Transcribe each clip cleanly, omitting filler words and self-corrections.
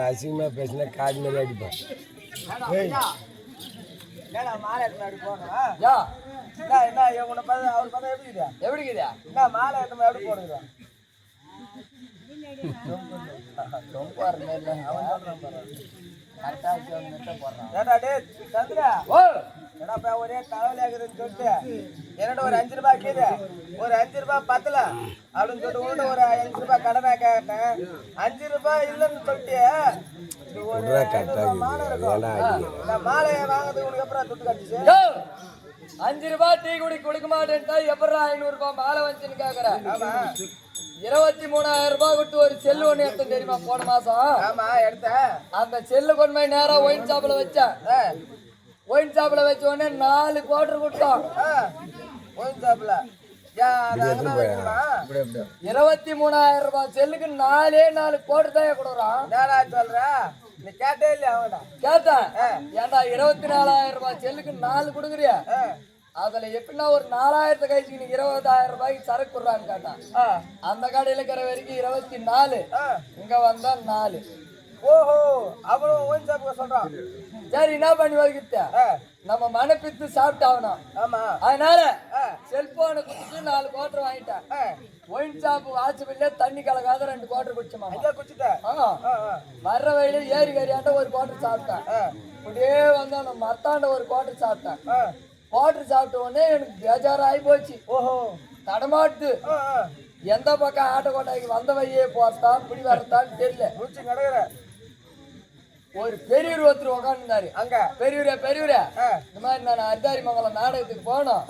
அசிங்கமா பேசினா காடு மேலே அடிப்பேன். மாலை போடுறோம் என்ன உன்னை பார்த்து அவர் பார்த்தா எப்படிக்குதா என்ன மாலை எடுத்து எப்படி போடுறோம் ரொம்ப ஒரே தலைவலியாக்குதுன்னு சொல்லிட்டு என்னோட ஒரு 5 ரூபாய் கீழே ஒரு 5 ரூபாய் பத்தல அப்படின்னு சொல்லிட்டு ஒரு 5 ரூபாய் கடனை கேட்டேன். 5 ரூபாய் இல்லைன்னு சொல்லிட்டு மாலையை வாங்குறதுக்கு உனக்கு அப்புறம் துட்டு கட்டிச்சு. 5 ரூபாய் டீ கொடுக்க மாட்டேன்ட்டா எப்படா 500 ரூபாய் மாலை வந்துச்சுன்னு கேக்குறேன். 23,000 ரூபாய் கொடுத்து ஒரு செல்லு ஒண்ணு எடுத்தேன் தெரியுமா போன மாசம். ஆமா எடுத்த அந்த செல்லு கொண்டு போய் நேரா ஒயின் ஷாப்ல வச்சேன். ஒயின் ஷாப்ல வச்ச உடனே 4 குவார்டர் கொடுத்தோம். ஒயின் ஷாப்ல 23,000 ரூபாய் செல்லுக்கு 4 குவார்டர் தான் கொடுக்குறான். நேரா சொல்ற நீ கேட்டே இல்லையா அவன கேட்டேன். ஏன்டா 24,000 ரூபாய் செல்லுக்கு 4 கொடுக்குறியா? அதுல எப்படின்னா ஒரு 4,000 கழிச்சு 20,000 ரூபாய்க்கு சரக்கு கொடுறான்னு கேட்டான். அந்த கடையில இருக்கிற வரைக்கும் 24, இங்க வந்தா 4. ஓஹோ அவனும் ஒயின் ஷாப்புக்கு சொல்றான். சரி என்ன பண்ணி வைக்கிட்ட நம்ம மனப்பித்து சாப்பிட்டாகணும். ஆமா அதனால செல்போனை குடிச்சு 4 குவார்டர் வாங்கிட்டேன். ஒயின் ஷாப் வாட்ச்பில்ல தண்ணி கலக்காத 2 குவார்டர் குடிச்சோமா வர்ற வழியில ஏரி கறியாண்ட ஒரு குவார்டர் சாப்பிட்டேன். அப்படியே வந்து அந்த மத்தாண்ட ஒரு குவார்டர் சாப்பிட்டேன். குவார்டர் சாப்பிட்ட உடனே எனக்கு பேஜாரம் ஆகி போச்சு. ஓஹோ தடமாட்டு எந்த பக்கம் ஆட்ட கோட்டைக்கு வந்த வழியே போறதா இப்படி வரத்தான்னு தெரியல. கிடக்குற ஒரு பெரியவர் ஒருத்தர் உட்காந்துருந்தாரு. அங்க பெரியவரே இந்த மாதிரி நான் அரிதாரி மங்கலம் நாடகத்துக்கு போனோம்,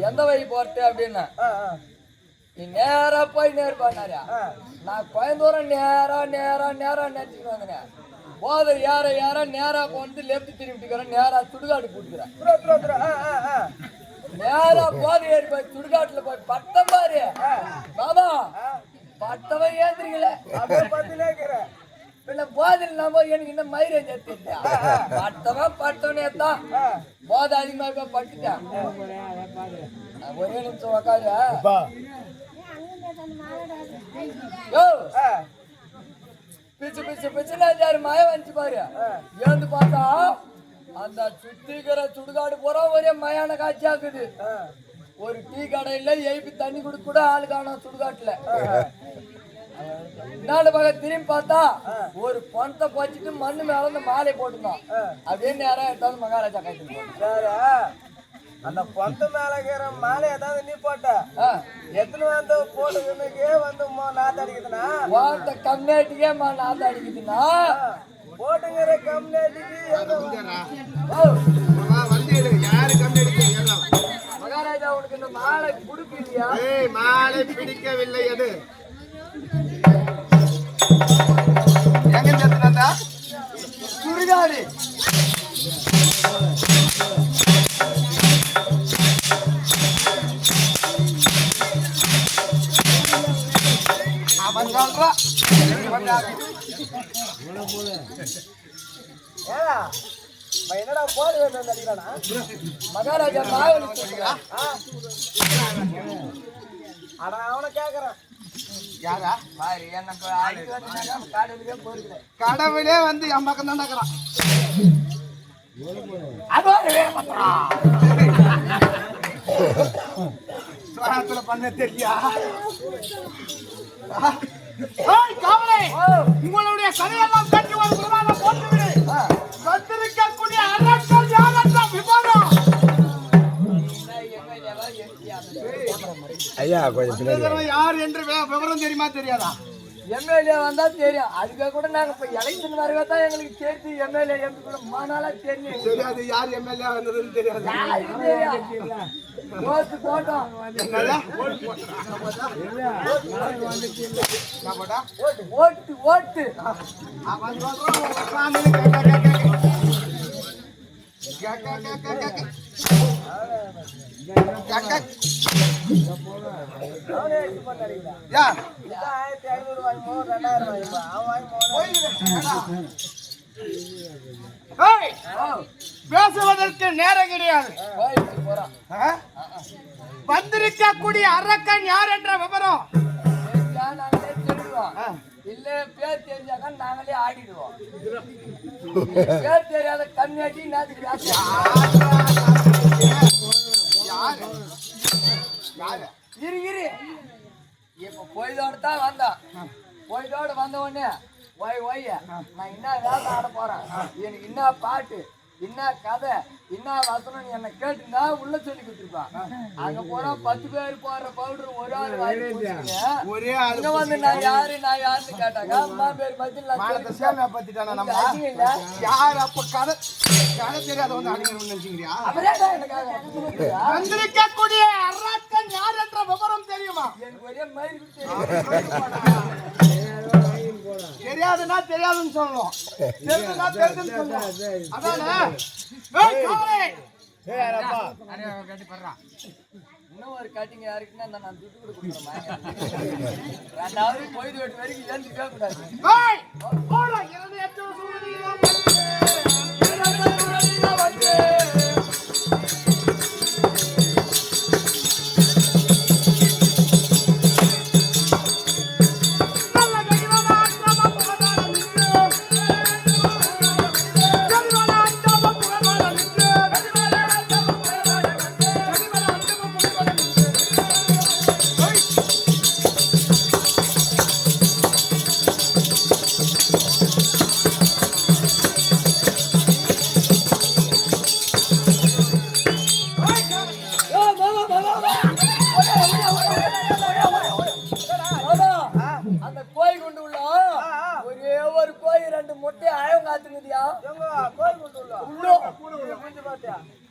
எந்த வழி போறது அப்படின்னா நீ நேரா போய் நேர் பண்ணாரியா. நான் கோயம்புத்தூரம் நேரா நினைச்சுட்டு வந்தேன். போதர் யார நேரா போந்து லெப்ட் திரும்பிட்டுக்கிறேன். நேரா சுடுகாடு கூட்டுக்கிறேன். நேரா போதை ஏறி போய் சுடுகாட்டுல போய் பட்டம் பாரு பாபா பட்டவை ஏந்திரிக்கல பின்ன போதில் நம்ம எனக்கு இன்னும் மைரேஜ் எடுத்துட்டேன். பட்டவனே தான் போதை அதிகமா போய் பட்டுட்டேன். ஒரே நிமிஷம் உக்காரு. பிச்சு மய வந்துச்சு பாரு. ஏந்து பார்த்தா அந்த சுத்திக்கிற சுடுகாடு போற ஒரே மயான காட்சி ஆகுது. ஒரு டீ கடையில எழுப்பி தண்ணி குடுக்க கூட ஆளு காணும் சுடுகாட்டுல. நாலு பக்கம் திரும்பி பார்த்தா ஒரு பணத்தை போச்சுட்டு மண்ணு மேல வந்து மாலை போட்டுருந்தான். அப்படியே நேரம் எடுத்தாலும் மகாராஜா கைட்டு அந்த பொந்த மேல இருக்கிற மாலை ஏதாவது நீ போட்ட எத்தனை வந்து போட்டுக்கே வந்து நாத்து அடிக்குதுன்னா கம்யூனிட்டிக்கே நாத்து அடிக்குதுன்னா போட்டுங்கிற கம்யூனிட்டிக்கு மகாராஜா உனக்கு இந்த மாலை பிடிக்கலையா? மாலை பிடிக்கவில்லை. அது எங்க சுடுகாடு என்னடா போது அடிக்கிறானா மகாராஜா ஆனா அவனை கேக்குறான் கடவுளே வந்து என் பக்கம் தான் நடக்கிறான். பண்ண தெரியா உங்களுடைய கதையெல்லாம் கட்டி ஒரு குருவான போட்டுவிடு. வந்திருக்கக்கூடிய அரசர் யாரற்ற விமானம் ஐயா கொஞ்சம் யார் என்று விவரம் தெரியுமா தெரியாதா? எம்எல்ஏ வந்தா தெரியும். அதுக்காக கூட நாங்க இப்ப எலெக்ஷன் வரவே தான் எங்களுக்கு சேர்த்து எம்எல்ஏ எம்பி கூட மாநாளா தெரியும். தெரியாது யார் எம்எல்ஏ வந்ததுன்னு தெரியாது. போட்டோம் ஓட்டு ஓட்டு பேசுவதற்கு நேரம் கிடையாது. வந்திருக்கக்கூடிய அரக்கன் யார் என்ற விவரம் ஆடுவோம் இல்ல பேர் தெரிஞ்சாக்கா நாங்களே ஆடிடுவோம் பேர் தெரியாத கம்மியாட்டி நேரத்துக்கு இரு இப்ப பொய்தோடு தான் வந்தான் பொய்தோடு வந்த உடனே ஒய் நான் என்ன வேலை ஆட போறேன் எனக்கு என்ன பாட்டு என்ன கதை என்ன வசனம் என்ன கேட்டுனா உள்ள சொல்லி கொடுத்துருப்பான் அங்க போனா 10 பேர் போடுற பவுடர் ஒரு ஆள் ஒரே ஆள் வந்து நான் யாருன்னு கேட்டாங்க அம்மா பேர் பதில் யார் அப்ப கதை தெரியாத வந்து அடிக்கணும்னு நினைச்சீங்களா வந்திருக்கக்கூடிய அரக்கன் யார் என்ற விவரம் தெரியுமா எனக்கு ஒரே மயில் தெரியாதுன்னா தெரியாதுன்னு சொல்லணும் தெரிஞ்சுன்னா தெரிஞ்சுன்னு சொல்லணும் அதானே இன்னும் ஒரு கட்டிங் யாருக்குன்னா நான் துட்டு கூட கொடுக்குறேன் ரெண்டாவது பொய்து வெட்டு வரைக்கும் ஏந்துக்கவே கூடாது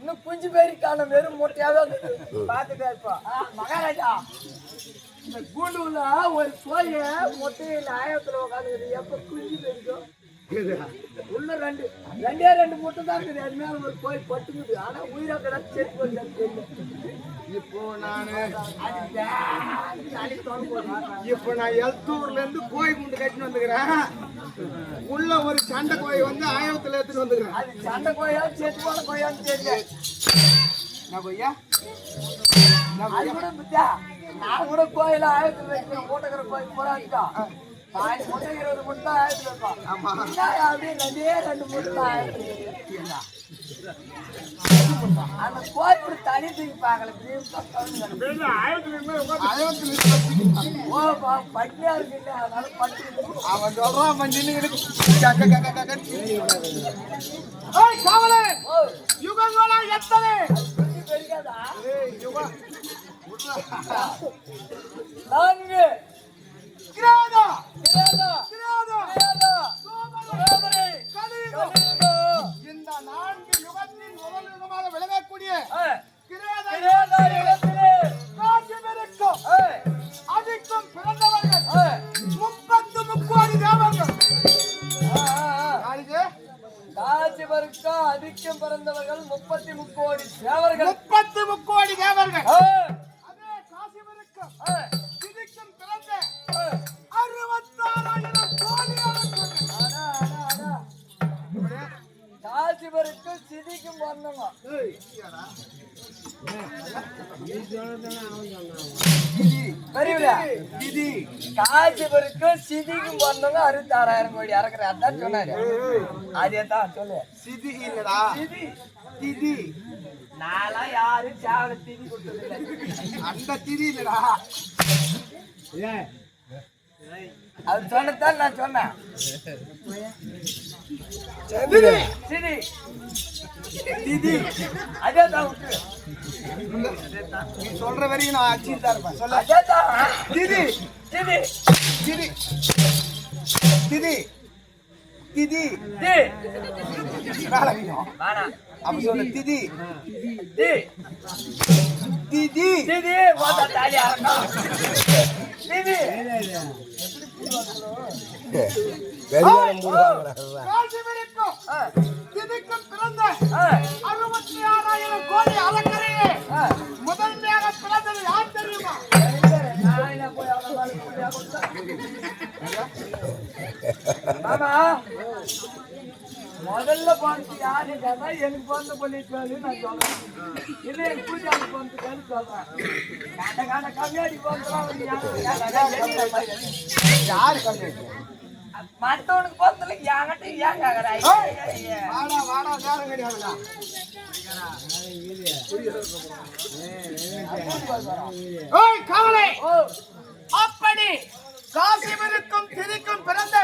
இன்னும் குஞ்சு பேரி காணும் வெறும் முட்டையாவே பாத்துட்டே இருப்பா மகாராஜா இந்த கூண்டுல ஒரு கோய முட்டையில ஆயத்துல உட்காந்துக்குது எப்ப குஞ்சு பேரிக்கும் உள்ள ரெண்டு முட்டை தான் இருக்குது அது மேல ஒரு கோயில் பட்டுக்குது ஆனா உயிரா கடை செட் பண்ணி இப்போ நான் எழுத்தூர்ல இருந்து கோழி குண்டு கட்டின்னு வந்துக்கிறேன் உள்ள ஒரு சண்டை கோழி வந்து ஆயிரத்துல எடுத்துட்டு வந்துக்கிறேன் அது சண்டை கோயா செத்து போன கோயான்னு தெரியல நான் கொய்யா அது கூட பித்தா நான் கூட கோயில ஆயிரத்துல வைக்கிறேன் போட்டுக்கிற கோயில் போறாங்க பாதி முட்டை 20 முட்டை ஆயிரத்துல வைப்பான் அப்படியே ரெண்டு முட்டை ஆயிரத்துல அந்த கோயில் தனி தூக்கி பார்க்கல பட்டியா இருக்கு அதனால பட்டி அவன் சொல்றான் யுகங்களா எத்தனை பெருகாதா 4 கிராதா கிராதா கிராதா கிராதா சோமரே கலியுகம் இந்த 4 யுகத்தின் முதல் யுகமாக விளங்கக்கூடிய கிராதா யுகத்திலே காசிபெருக்கும் அதிக்கும் பிறந்தவர்கள் 30 முக்கோடி தேவர்கள் காசிபெருக்கும் அதிக்கும் பிறந்தவர்கள் 30 முக்கோடி தேவர்கள் 30 முக்கோடி தேவர்கள் அதே காசிபெருக்கும் சிதிக்கும் பிறந்த 66,000 கோடி காசிபருக்கு சிதிக்கும் வரணுங்க காசிபருக்கு சிதிக்கும் வரணுங்க 66,000 கோடி அறக்குற அதான் சொன்னாரு அதே தான் சொல்லு சிதி இல்லடா திதி நாளா யாரும் சேவல திதி கொடுத்ததில்லை அந்த திதி இல்லடா அது சொன்னதான் நான் சொன்னேன் சிதி திதி அதே தான் விட்டு நீ சொல்ற வரைக்கும் நான் அடிச்சுட்டு தான் இருப்பேன் சொல்ல அதே தான் திதி திதி திதி திதி திதி அப்ப சொல்லு திதி திதி திதி வாடா தாலி ஆறா திதி காசிபெருக்கும் திதிக்கும் பிறந்த 66,000 கோடி அலங்கரையே முதன்மையாக பிறந்தது யார் தெரியுமா மாமா முதல்ல போனது யாரு கேட்டா எனக்கு பிறந்த பொண்ணு நான் சொல்றேன். இது எங்க பூஜாரி போனதுன்னு சொல்றேன். காட்ட கம்மியாடி போனதுலாம் யாரு கம்மி மற்றவனுக்கு போறதுல என்கிட்ட ஏன் கேக்குறா? வாடா வாடா நேரம் கிடையாதுடா. ஓய் காவலே, அப்படி காசிமனுக்கும் திரிக்கும் பிறந்த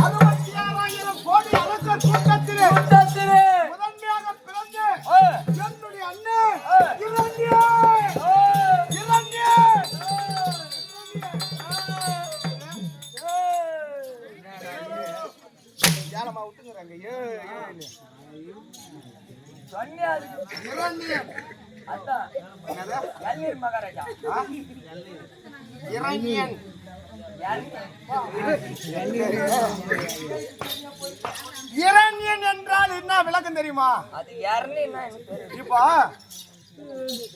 66,000 கோடி அரசர் கூட்டத்திலே முதன்மையாக பிறந்த என்னுடைய அண்ணன் ஏலமா விட்டுங்கிறாங்க. மகாராஜா இரணியன் இரணியன் என்றால் என்ன விளக்கம் தெரியுமா? அது யாருன்னு இப்போ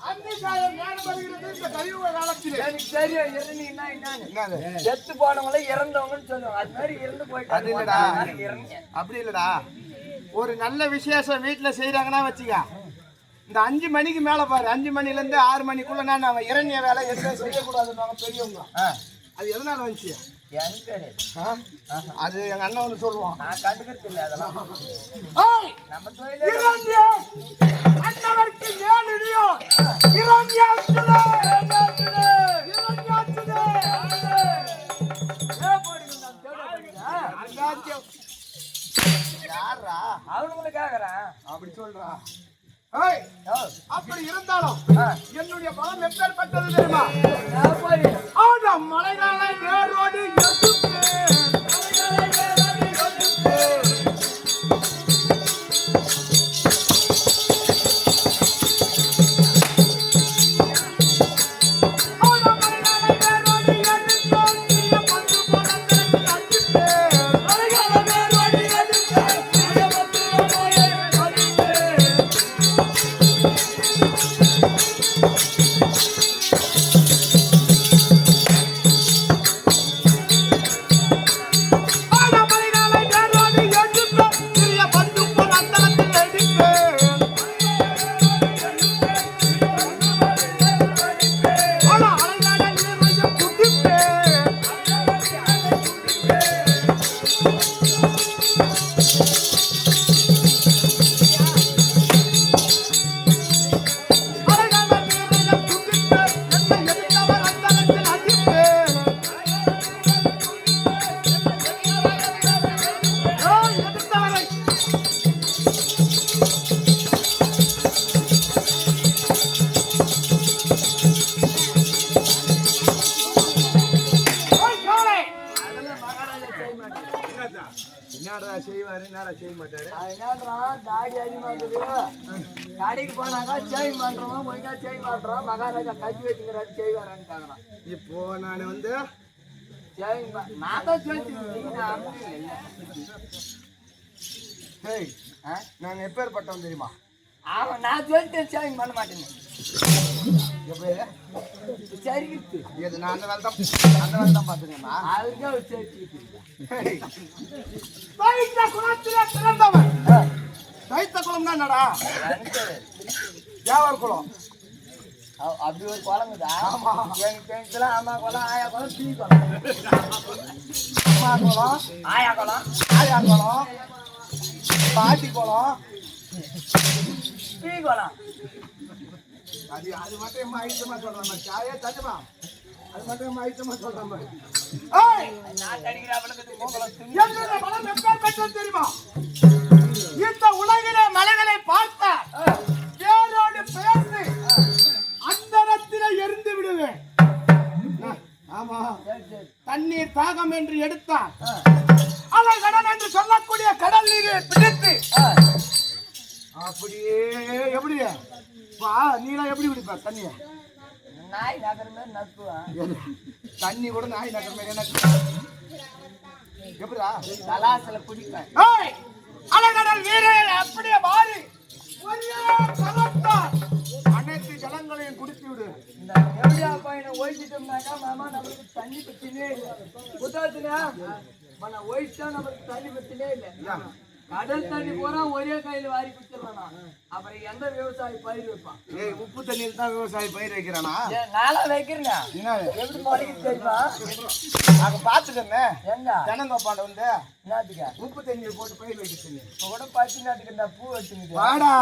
அன்னிசாயம் ஞானம் வருகிறது இந்த கலியுக காலத்திலே. எனக்கு தெரியும் இறந்துன்னா என்னன்னு. என்னது? செத்து போனவங்கள இறந்தவங்கன்னு சொல்லுவாங்க. அது மாதிரி இறந்து போயிட்டு அது இல்லடா, அப்படி இல்லடா. ஒரு நல்ல விசேஷம் வீட்டுல செய்யறாங்கன்னா வச்சுக்க, இந்த 5 மணிக்கு மேல பாரு, 5 மணில இருந்து 6 மணிக்குள்ள நான் அவன் இரணிய வேலை எதுவும் செய்யக்கூடாதுன்னு பெரியவங்க. அது எதனால வந்துச்சு? அது எங்க அண்ணன் வந்து சொல்லுவான். நான் கண்டுக்கிறது இல்லை அதெல்லாம். நம்ம அண்ணவருக்கு மேலிடியோ இரணியாச்சுதே யாரா அவனுங்களை கேக்குறேன் அப்படி சொல்றா. அப்படி இருந்தாலும் என்னுடைய பலம் எப்பேற்பட்டது தெரியுமா? மலைகளை வேரோடு கடைக்கு போனாக்கா சேவிங் பண்றோம், ஒழுங்கா சேவிங் பண்றோம், மகாராஜா கஞ்சி வச்சுக்கிறாரு செய்வாரான்னு. இப்போ நான் வந்து நான் தான் சொல்லி நாங்க எப்பேற்பட்டோம் தெரியுமா? அவன் நான் சொல்லிட்டு சேவிங் பண்ண மாட்டேன்னு சரி இது நான் அந்த வேலை தான் பாத்துக்கேன்னா அதுக்கே ஒரு சேர்த்து குளத்திலே பிறந்தவன். தைத்த குளம் தான் என்னடா? வியாபார குளம். அப்படி ஒரு குளங்குதா? எனக்கு அம்மா குளம், ஆயா குளம், பீ குளம். அம்மா குளம், ஆயா குளம், பாட்டி குளம், பீ குளம். அது அது மட்டும் ஐட்டமா சொல்றான். சாயே தட்டுமா, அது மட்டும் ஐட்டமா சொல்றான். தெரியுமா? இந்த உலகிலே மலைகளை பார்த்த வேரோடு பெயர்ந்து அந்தரத்திலே எரிந்து விடுவேன். ஆமா, தண்ணீர் தாகம் என்று எடுத்தால் அதை கடல் என்று சொல்லக்கூடிய கடல் நீரை பிடித்து அப்படியே எப்படி நீலாம் எப்படி பிடிப்ப தண்ணிய? நாய் நகர் மாதிரி நக்குவேன். தண்ணி கூட நாய் நகர் மாதிரி எனக்கு எப்படிடா கலாசில பிடிப்பேன். அலகடல் வீரர் அப்படியே மாறி அனைத்து ஜலங்களையும் குடித்து விடு. இந்த எப்படியா பையனை ஒழிச்சிட்டோம்னாக்கா மாமா நம்மளுக்கு தண்ணி பிரச்சனையே இல்லை. புத்தகத்துல ஒழிச்சா நம்மளுக்கு தண்ணி பிரச்சனையே இல்லை. கடல் தண்ணி பூரா ஒரே கையில வாரி குடிச்சிடலாம். அப்புறம் எந்த விவசாயி பயிர் வைப்பான்? ஏய், உப்பு தண்ணியில் தான் விவசாயி பயிர் வைக்கிறானா? நாளா வைக்கிறேங்க. என்ன எப்படி முளைக்குது தெரியுமா? அங்க பாத்துக்கண்ணே, எங்க தென்னந்தோப்பாண்ட வந்து நாட்டுக்க உப்பு தண்ணியில் போட்டு பயிர் வைக்கிறீங்க. இப்ப கூட பச்சை நாட்டுக்கு இந்த பூ வச்சுங்க. வாடா.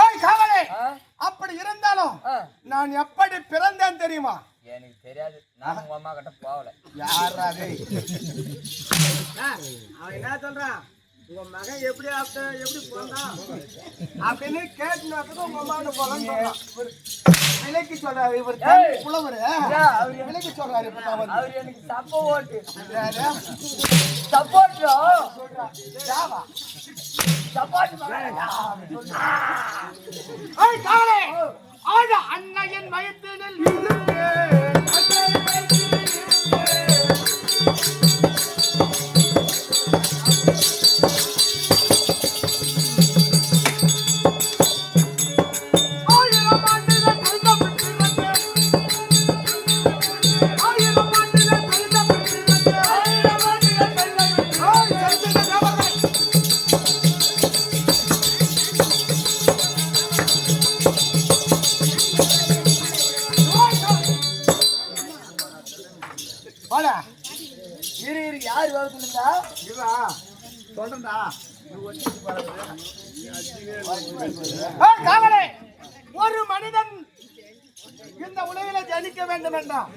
ஏய் காவலே, அப்படி இருந்தாலும் நான் எப்படி பிறந்தேன் தெரியுமா? எனக்கு தெரியாது. நான் உங்க அம்மா கிட்ட போகல. யாரா டேய்? அவன் என்ன சொல்றான்? உங்க மகன் எப்படி எப்படி போனான் அப்படின்னு கேட்டுனதுக்கு உங்க அம்மாட்ட போலான்னு சொல்றான். விலைக்கு சொல்றாரு இவர் புலவர். விலைக்கு சொல்றாரு. இப்ப தான் வந்து அவர் எனக்கு சப்போர்ட் யாரு? Support Java support. ஏய் காவலே, ஆட அன்னையின் வயிற்றினில் யார் வளர்த்துருந்தா இதா சொல்றா. காவலே, ஒரு மனிதன் இந்த உலகில ஜனிக்க வேண்டும் என்றால்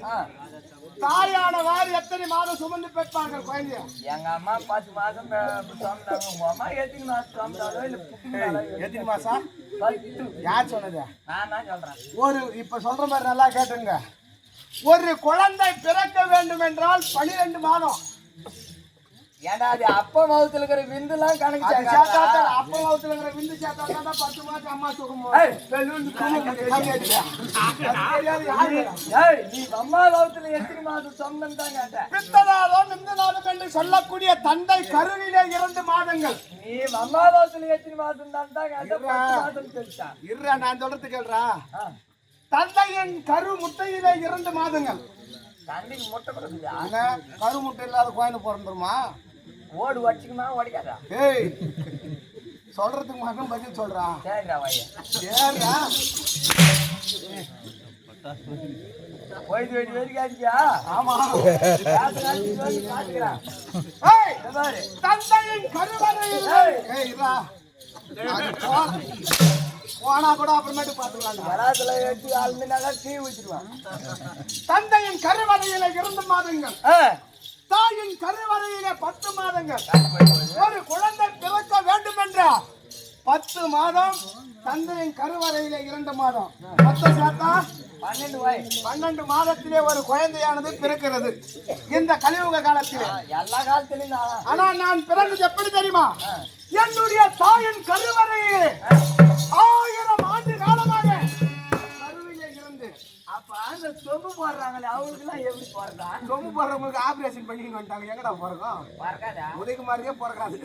தாயானவாறு எத்தனை மாதம் சுமந்து பெற்றார்கள் குழந்தைய? எங்க அம்மா 10 மாசம் சுமந்தாங்க. உங்க அம்மா எத்தனை மாசம் சுமந்தாலும் இல்ல எத்தனை மாசம்? 10. யார் சொன்னது? நான் தான் சொல்றேன். ஒரு இப்ப சொல்ற மாதிரி நல்லா கேட்டுங்க. ஒரு குழந்தை பிறக்க வேண்டும் என்றால் 12 மாதம். ஏன்னா அது அப்பா மவுத்துல இருக்கிற விந்துலாம் கணக்கு அப்பா மவுத்துல இருக்கிற விந்து சேர்த்தா 10 மாசம் அம்மா சுகம். நீ அம்மா மவுத்துல எத்தனை மாசம் சொந்தம் தான் கேட்ட. பித்தனாலும் நிந்தனாலும் என்று சொல்லக்கூடிய தந்தை கருவிலே 2 மாதங்கள். நீ அம்மா மவுத்துல எத்தனை மாசம் தான் கேட்ட. 10 மாசம் தெரிவித்தான். இருறா, நான் சொல்றது கேள்றா. தந்தையின் கரு முட்டையிலே 2 மாதங்கள். தந்தைக்கு முட்டை கொடுக்குதா? கரு முட்டை இல்லாத குழந்தை பிறந்துருமா? ஓடு வச்சுக்குமா ஓடிக்காதா? ஏய், சொல்றதுக்கு மட்டும் பதில் சொல்றா. சரிடா வையா. சரிடா. போயிட்டு வெடி வெடிக்காதியா? ஆமா. காட்டுக்கிறேன். ஏய், தந்தையின் கருவறையில் ஏய் இருடா. போனா கூட அப்புறமேட்டு பாத்துக்கலாம். வராதுல வெட்டி ஆளுமையாக தீ வச்சிருவான். தந்தையின் கருவறையில 2 மாதங்கள், தாயின் கருவறையில 10 மாதங்கள். ஒரு குழந்தை பிறக்க வேண்டும் என்றால் 10 மாதம், தந்தையின் கருவறையில 2 மாதம், 10 சேர்த்தா 12 மாதத்திலே ஒரு குழந்தையானது பிறக்கிறது இந்த கலியுக காலத்திலே. எல்லா காலத்திலும் ஆனா நான் பிறந்தது எப்படி தெரியுமா? என்னுடைய தாயின் கருவறையிலே 1000 ஆண்டு காலமாக கருவிலே இருந்து. அப்ப அந்த சொம்பு போடுறாங்களே அவங்களுக்கு எல்லாம் எப்படி போடுறா? சொம்பு போடுறவங்களுக்கு ஆபரேஷன் பண்ணிட்டு வந்துட்டாங்க. எங்கடா பிறக்கும்? பறக்காதா? உதயகுமாரியே பிறக்காது.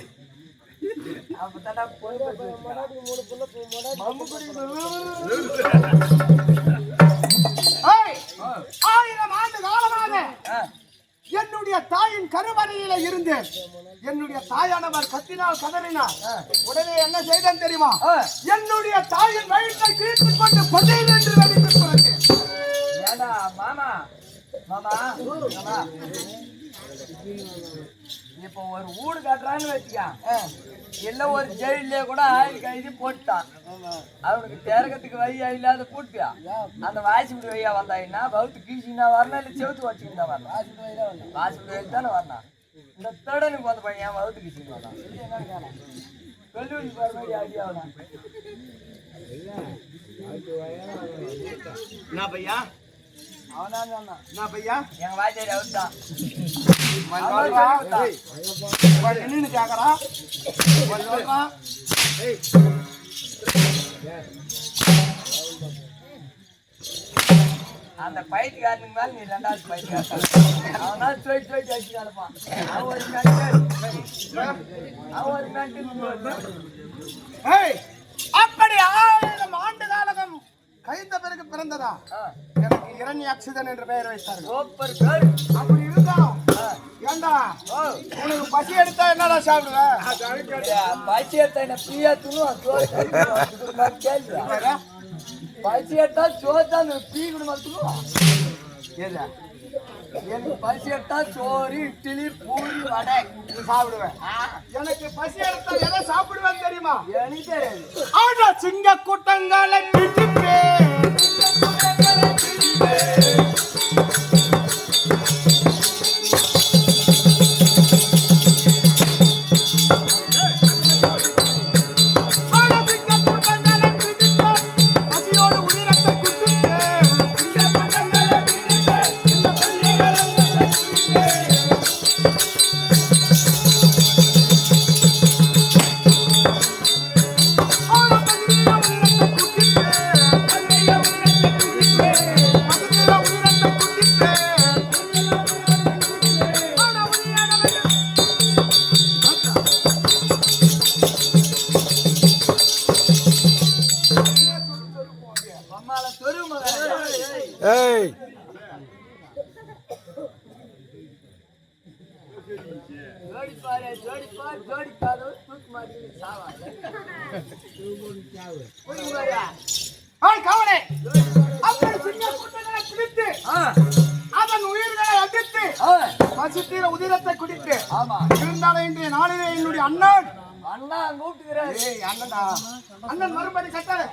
அப்பதானே போயிட்டு ஏய், 1000 ஆண்டு காலமாக என்னுடைய தாயின் கருவறையில இருந்து என்னுடைய தாயானவர் கத்தினால் கதறினார். உடனே என்ன செய்தேன் தெரியுமா? என்னுடைய தாயின் வயிற்றை கிழித்துக் கொண்டு பதேன் என்று நடித்துக் கொண்டேன். ஏடா மாமா மாமா மாமா, இப்போ ஒரு வீடு கட்டுறான்னு வச்சுக்க, இல்ல ஒரு ஜெயிலே கூட ஆயில் கைது போட்டான். அவனுக்கு திறகத்துக்கு வையா இல்லாத கூட்டியா அந்த வாசிப்படி வையா வந்தாயின்னா பௌத்து கீசினா வரணும், இல்லை செவுத்து வச்சுக்கிட்டு வரணும். வாசிப்படி வயசு தானே வரணும். இந்த தேடனுக்கு வந்து பையன் பௌத்து கீசின்னு வரலாம். கல்லூரி போகிற மாதிரி ஐடியாவா? என்ன பையா? அவன் சொன்னான். என்ன பையா? எங்க வாத்தியார் அவர் தான். என்னன்னு கேக்குறா? அந்த பயிற்சிக்காரனுக்கு மேல நீ 2வது பயிற்சிக்காரன். அவனா போயிட்டு போயிட்டு வச்சு கிடப்பான். அவன் ஒரு மென்டல். அப்படி 1000 ஆண்டு காலம் கழிந்த பிறகு பிறந்ததா எனக்கு இரண்யாக்ஷிதன் என்று பெயர் வைத்தார்கள். Super girl. அப்படி இருந்தாலும் ஏண்டா உனக்கு பசி எடுத்தா என்னடா சாப்பிடுவேன்? பசி எடுத்தா என்ன பிரியா துணும் கேள்வி பசி எடுத்தா சோத்தான் பீ குடும்பம் துணும் ஏதா எனக்கு பசி எடுத்தா சோறு இட்லி பூரி வடை இது சாப்பிடுவேன். எனக்கு பசி எடுத்தா எதை சாப்பிடுவேன் தெரியுமா? எனக்கு தெரியாது. ஆடா சிங்க கூட்டங்களை பிடிப்பே ஏய் கவலை அப்படி சிங்க கூட்டங்களை பிடித்து அதன் உயிர்களை அடித்து பசித்தீர உதிரத்தை குடித்து இருந்தாலும் இன்றைய நாளிலே என்னுடைய அண்ணன் அண்ணா கூப்பிட்டுக்கிறாரு. அண்ணனா அண்ணன் மறுபடி கட்டளை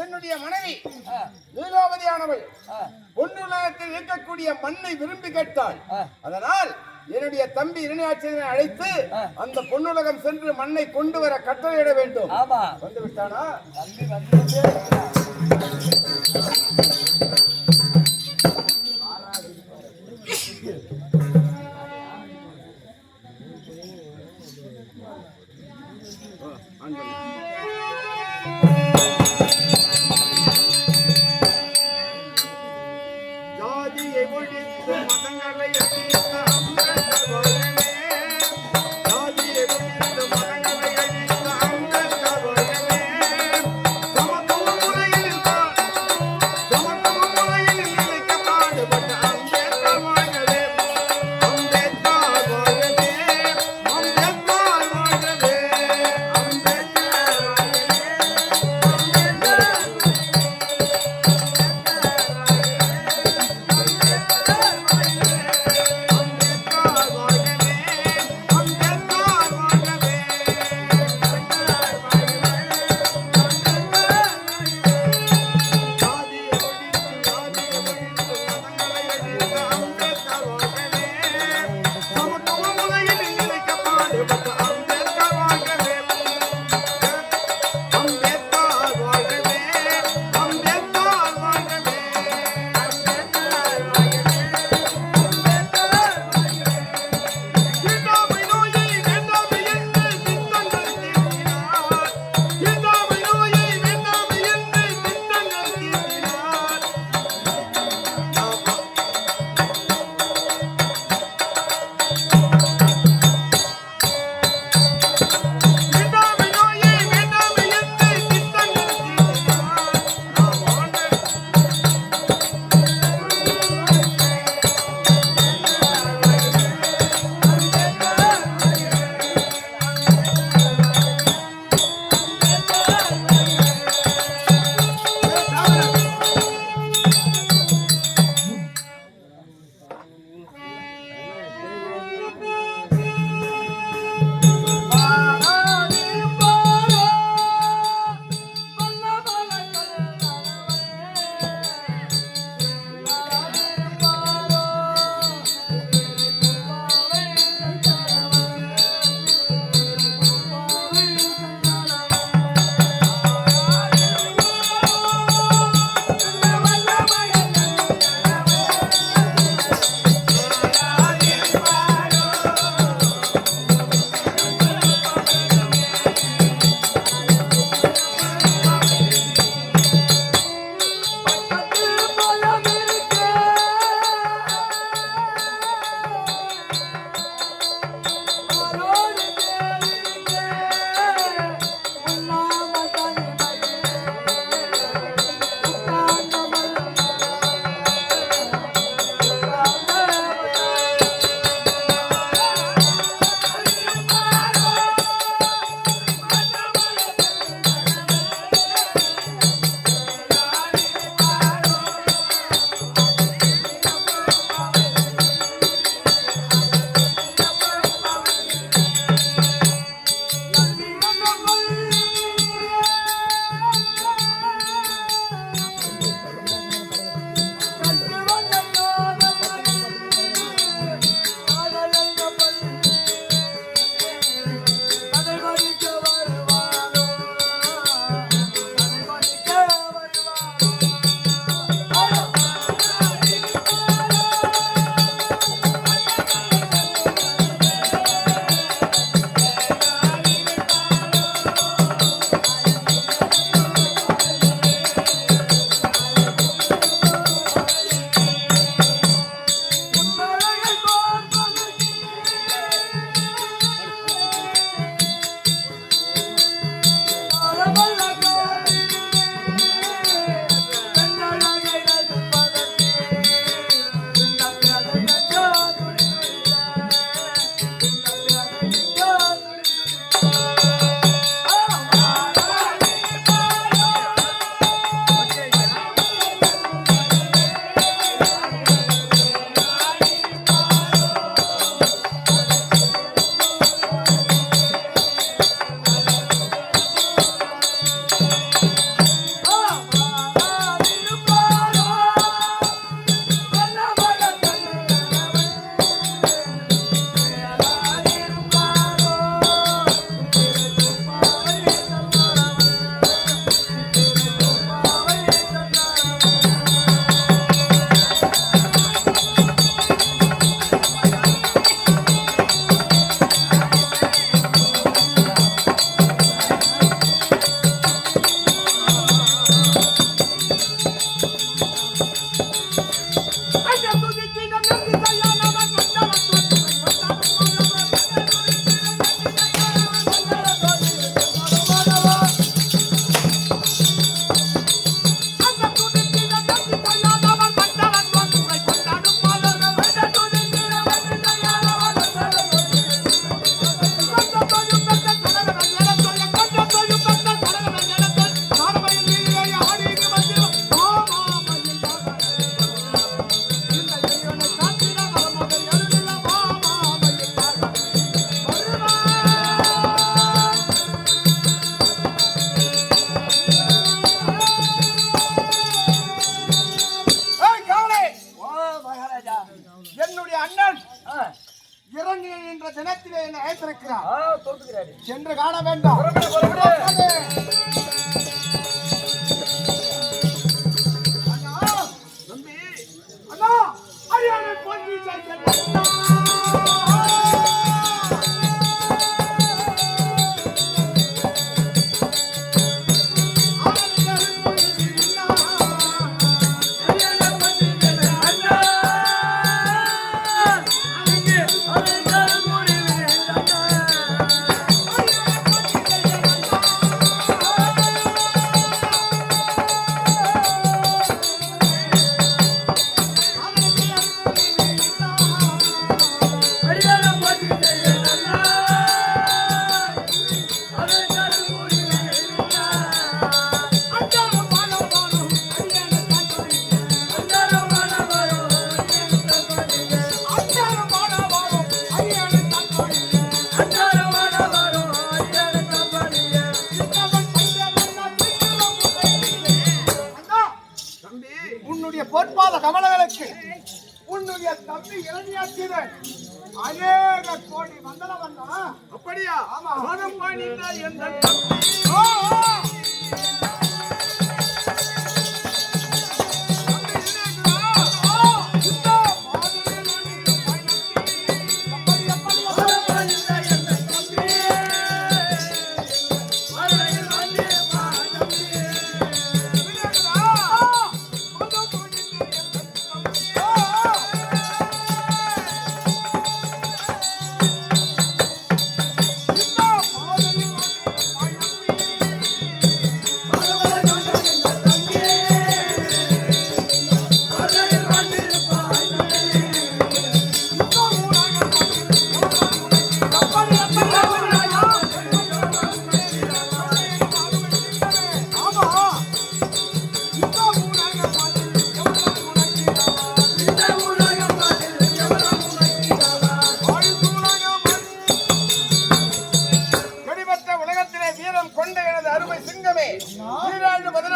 என்னுடைய மனைவி லீலாவதியானவள் பொன்னுலகத்தில் இருக்கக்கூடிய மண்ணை விரும்பி கேட்டாள். அதனால் என்னுடைய தம்பி இரணியாட்சியனை அழைத்து அந்த பொன்னுலகம் சென்று மண்ணை கொண்டு வர கட்டளையிட வேண்டும். வந்து விட்டானா? ஜாதியை ஒழித்து மதங்களை அழித்த அம்பேத்கர் ஜாதியை ஒழித்து மதங்களை அழித்த அம்பேத்கர் சமத்துவ முறையில் நிலைக்க பாடுபட்ட அம்பேத்கர் வாழ்கவே அம்பேத்கர் வாழ்கவே அம்பேத்கர் வாழ்கவே தினத்திலே என்னை அழைத்திருக்கிறார். தோத்துக்கிறாரு. சென்று காண வேண்டும். அண்ணா அரியானை போற்றி பொற்பாத கமலங்களுக்கு உன்னுடைய தம்பி இளநியாச்சியன் அநேக கோடி வந்தன வந்தா. அப்படியா? ஆமா.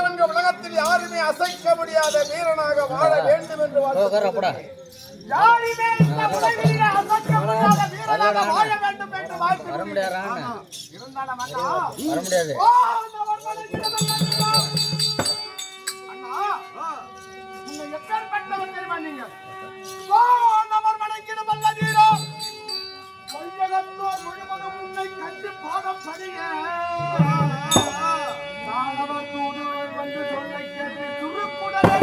எந்த உலகத்தில் யாருமே அசைக்க முடியாத வீரனாக வாழ வேண்டும் என்று யாருமே இந்த உலகிலே அசைக்க முடியாத வீரனாக வாழ வேண்டும் என்று வாழ்த்து வர முடியாது. அண்ணா நீங்க எப்பேற்பட்டவர் தெரியுமா? நீங்க நபர் மனைக்கிட வல்லதீரோ வையகத்தோர் முழுவதும் உன்னை கண்டு பாடம் படிங்க. நானவர் தூதுவர் வந்து சொல்லை கேட்டு சுருக்குடலை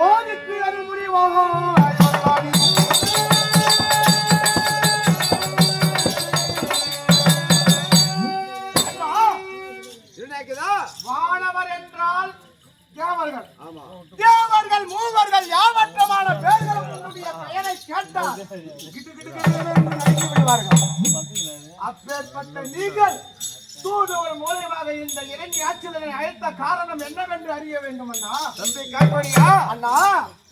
ஓதுக்கு அறிவுரிவாக வானவர் என்றால் தேவர்கள். தேவர்கள் மூவர்கள் யாவற்றமான பேர்களும் உன்னுடைய பெயரை கேட்டால் அப்பேற்பட்ட நீங்கள் தூதுவர் மூலமாக இந்த இறங்கி ஆட்சியரை அழைத்த காரணம் என்னவென்று அறிய வேண்டும். அண்ணா தம்பி காய்படியா? அண்ணா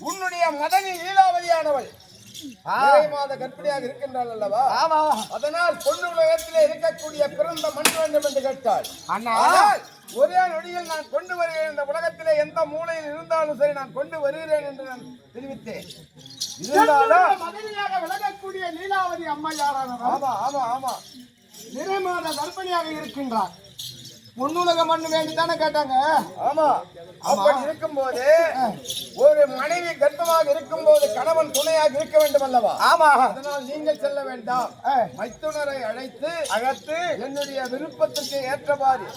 உன்னுடைய மதனி லீலாவதியானவள் மாத கற்பிணியாக இருக்கின்றாள் அல்லவா? ஆமா. அதனால் பொண்ணு உலகத்திலே இருக்கக்கூடிய பிறந்த மண் வேண்டும் என்று கேட்டாள். அண்ணா ஒரே நொடியில் நான் கொண்டு வருகிறேன், இந்த உலகத்திலே எந்த மூலையில் இருந்தாலும் சரி நான் கொண்டு வருகிறேன் என்று நான் தெரிவித்தேன். இருந்தாலும் மதனியாக விளங்கக்கூடிய லீலாவதி அம்மையாரானவர் ஆமா ஆமா ஆமா நிறைமாத கர்ப்பிணியாக இருக்கின்றார். பொன்னுலக மண் வேண்டித்தானே கேட்டாங்க. ஆமா. அப்படி இருக்கும் போது ஒரு மனைவி கர்ப்பமாக இருக்கும் போது கணவன் துணையாக இருக்க வேண்டும் அல்லவா? ஆமா. அதனால் நீங்கள் செல்ல வேண்டாம், மைத்துனரை அழைத்து என்னுடைய விருப்பத்திற்கு ஏற்றவாறு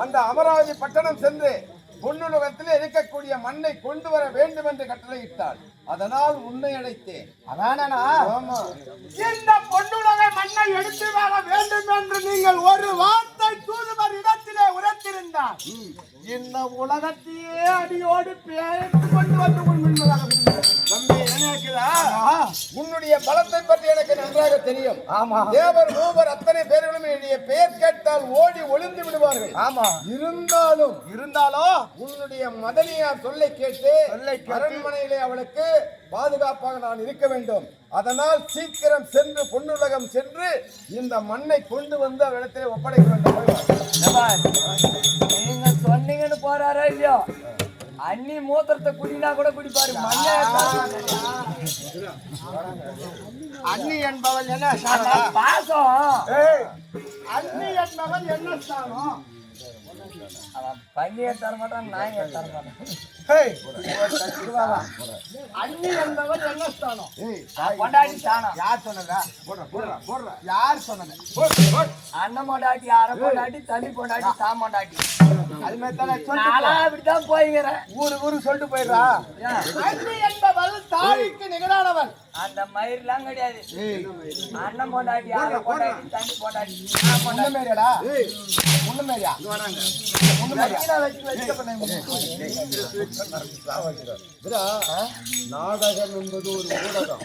அந்த அமராவதி பட்டணம் சென்று பொன்னுலகத்தில் இருக்கக்கூடிய மண்ணை கொண்டு வர வேண்டும் என்று கட்டளையிட்டார். அதனால் உன்னை அழைத்தேன். அதானா? ஆமா. இந்த பொன்னுலக மண்ணை எடுத்து வர வேண்டும் என்று நீங்கள் ஒரு வார்த்தை தூதுவர் இடத்திலே உரைத்திருந்தார். இந்த உலகத்தையே அடியோடு பேசி கொண்டு வந்து உண்மையாக உன்னுடைய பலத்தை பற்றி எனக்கு நன்றாக தெரியும். ஆமா, தேவர் மூவர் அத்தனை பேர்களும் என்னுடைய பெயர் கேட்டால் ஓடி ஒளிந்து விடுவார்கள். ஆமா, இருந்தாலும் உன்னுடைய மதனியார் சொல்லை கேட்டு அரண்மனையிலே அவளுக்கு பாதுகாப்பாக நான் இருக்க வேண்டும். அதனால் சீக்கிரம் சென்று பொன்னுலகம் சென்று இந்த மண்ணை கொண்டு வந்து அவளிடத்திலே ஒப்படைக்க வேண்டும். நீங்க சொன்னீங்கன்னு போறாரா இல்லையோ, அண்ணி மூத்திரத்தை குடினா கூட குடிப்பாரு. அண்ணி என்பவள் என்ன பாசம், அண்ணி என்பவள் என்ன ஸ்தானம்? பன்னீர் தர மாட்டான், நாய் தர மாட்டான். அண்ணி என்பவள் என்ன ஸ்தானம்? கொண்டாடி ஸ்தானம். யார் சொன்னதா? யார் சொன்னது? அண்ணன் கொண்டாட்டி, அரை கொண்டாட்டி, தண்ணி கொண்டாட்டி, தாம் கொண்டாட்டி. அது மாதிரி தானே அப்படித்தான் போய்கிறேன். ஊருக்கு சொல்லிட்டு போயிடுறா. அண்ணி என்பவள் தாய்க்கு நிகரானவள். அந்த மயிரெல்லாம் கிடையாது. அண்ணன் கொண்டாட்டி, அரை கொண்டாட்டி, தண்ணி கொண்டாட்டி. முன்னமேரியாடா? முன்னமேரியா? நாடகம் என்பது ஒரு ஊடகம்.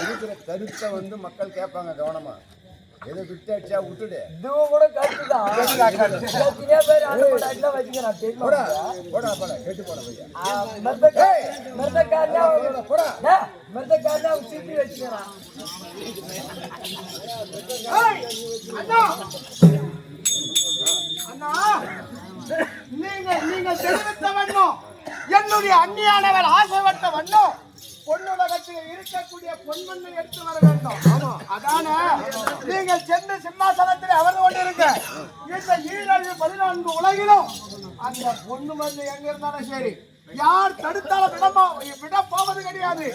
இருக்கிற கருத்தை வந்து மக்கள் கேட்பாங்க கவனமா. எதை விட்டு அடிச்சா விட்டுடு. இதுவும் கூட கருத்துதான். நீங்க தெரிவித்த வண்ணம் என்னுடைய அந்நியானவர் ஆசைப்பட்ட வண்ணம் பொன்னுலகத்தில் இருக்கக்கூடிய பொன்மண்ணை எடுத்து வர வேண்டும். அதான நீங்கள் சென்று சிம்மாசனத்தில் அமர்ந்து கொண்டிருக்க. இந்த 14 உலகிலும் அந்த பொண்ணு மண்ணு எங்க இருந்தாலும் சரி, யார் தடுத்தாலும் விட போவது கிடையாது.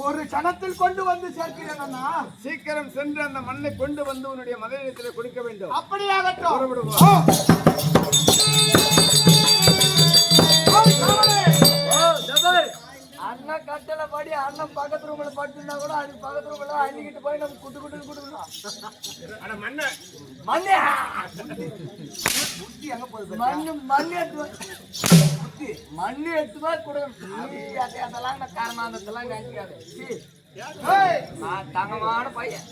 ஒரு கணத்தில் கொண்டு வந்து சேர்க்கிறேன்னா சீக்கிரம் சென்று அந்த மண்ணை கொண்டு வந்து உன்னுடைய மதனிடத்தில் கொடுக்க வேண்டும். அப்படியாகட்டும். அண்ணன் கட்டளை படி அண்ணன் பக்கத்து ரூம்ல படுத்துனா கூட அது பக்கத்து ரூம்ல அள்ளிக்கிட்டு போய் நம்ம குட்டு குடுக்கணும். மண்ணு எடுத்துவா கொடுக்கணும். அதெல்லாம் காரணம் நினைக்காது. தங்கமான பையன்.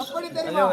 எப்படி தெரியுமா?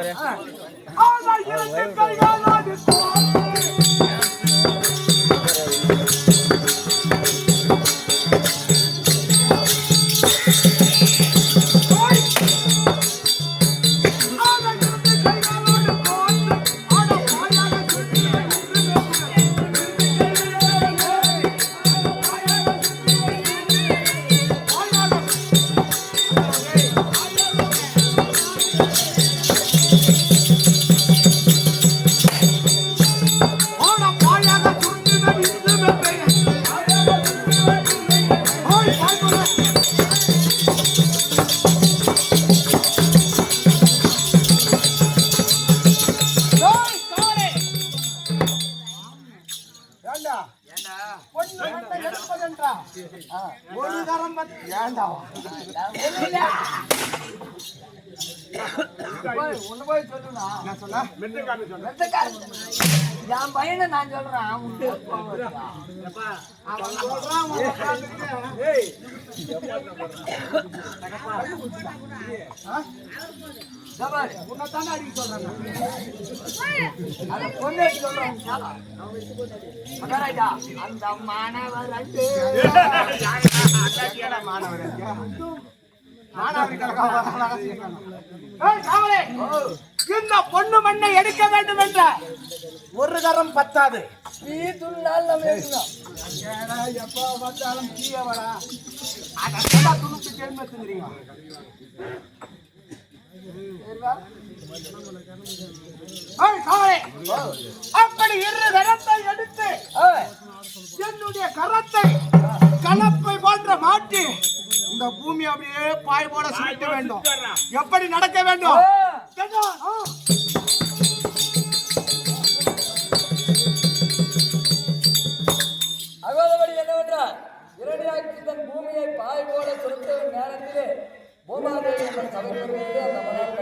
ஒரு தரம் ஒண்ணு போய் சொல்லுனா என்ன சொன்ன? என் பையனை நான் சொல்றேன் விட்டு அவன் சொல்றான் உன்னைத்தானே அடிக்க சொல்றாங்க. அதை பொண்ணு சொல்றேன் மகாராஜா அந்த மாணவர் இந்த பொண்ணு மண்ணை எடுக்க வேண்டும் என்ற ஒரு தரம் பத்தாது. நீ துணினால் நம்ம எடுக்கணும். எப்ப பார்த்தாலும் கீழே வரா துணுக்கு தெரியுமா? அப்படி இரு கரத்தை எடுத்து என்னுடைய கரத்தை கலப்பை போன்ற மாட்டி இந்த பூமி அப்படியே பாய் போட சுட்ட வேண்டும். எப்படி நடக்க வேண்டும்? அகோதபடி என்னவென்றால் இரணியாக்கி தன் பூமியை பாய் போல சுருட்ட நேரத்திலே பூமாதேவி என்ற சபை பெறுவது அந்த மனம்